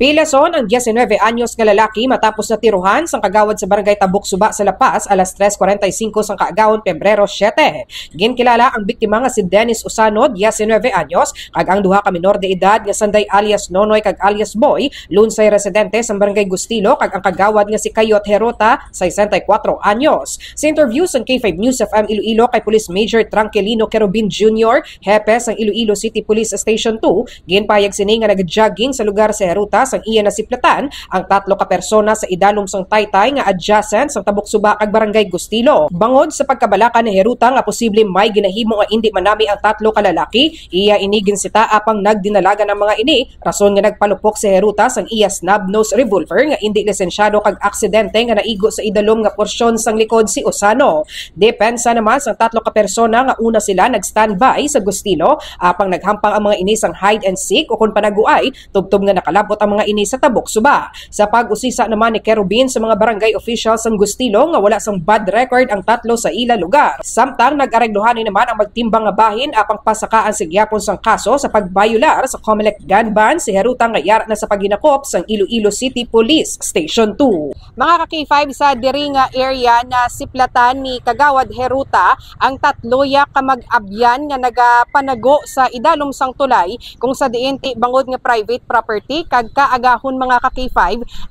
Pilason ang 19 anyos nga lalaki matapos na tiruhan sang kagawad sa barangay Tabuk Suba sa La Paz alas 3:45 sang kaagawon Pebrero 7. Ginkilala ang biktima nga si Dennis Usano, 19 anyos, kag ang duha ka minor de edad nga sanday alias Nonoy kag alias Boy, lunsay residente sa barangay Gustilo, kag ang kagawad nga si Kayot Herota, 64 anyos. Sa interview sa K5 News FM Iloilo kay Police Major Tranquilino Kerubin Jr., hepe sang Iloilo City Police Station 2, ginpayag sini nga nag-jogging sa lugar sa Herota sang iya nasiplatan ang 3 ka persona sa idalom sang Taytay nga adjacent sang Tabuk Suba kag barangay Gustilo. Bangod sa pagkabalaka ni Heruta nga posible may ginahimo nga indi manami ang 3 ka lalaki, iya inigin sita apang nagdinalaga ng mga ini, rason nga nagpalupok si Heruta sang iya snub-nose revolver nga indi lisensyado kag aksidente nga naigo sa idalom nga porsyon sang likod si Usano. Depensa naman sang 3 ka persona nga una sila nag-standby sa Gustilo apang naghampang ang mga ini sang hide and seek o kun panaguay tubtob nga nakalabot ang mga ini sa Tabuk Suba. Sa pag-usisa naman ni Kerubin sa mga barangay officials sang Gustilo nga wala sang bad record ang 3 sa ila lugar. Samtang nag-aregluhan naman ang magtimbang nga bahin apang pasakaan sa gyapon sang kaso sa pagbayular sa Comelec gun ban si Heruta nga yara na sa paghinakop sang Iloilo City Police Station 2. Mga ka-K5 sa diri nga area na siplatan ni Kagawad Heruta ang 3 ka mag-abyan nga nagapanago sa idalom sang tulay kung sa diin ti bangod nga private property kag kaagahon mga ka-K5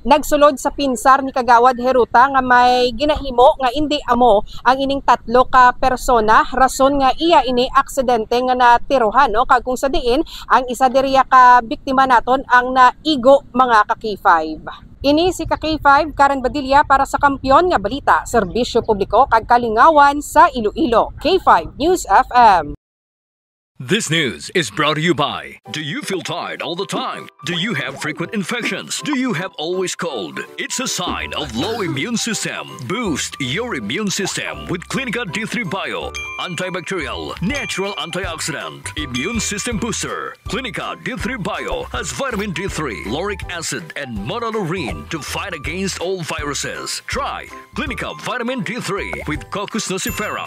nagsulod sa pinsar ni Kagawad Heruta nga may ginahimo nga indi amo ang ining 3 ka persona, rason nga iya ini aksidente nga natiruhan no kag kung sa diin ang isa diriya ka biktima naton ang naigo mga ka-K5. Ini si ka-K5 Karen Badilla para sa Kampiyon nga Balita, Serbisyo Publiko kag Kalingawan sa Iloilo. K5 News FM. This news is brought to you by, do you feel tired all the time? Do you have frequent infections? Do you have always cold? It's a sign of low immune system. Boost your immune system with Clinica D3 Bio. Antibacterial, natural antioxidant, immune system booster. Clinica D3 Bio has vitamin D3, lauric acid, and monolurine to fight against all viruses. Try Clinica Vitamin D3 with Coccus nocifera.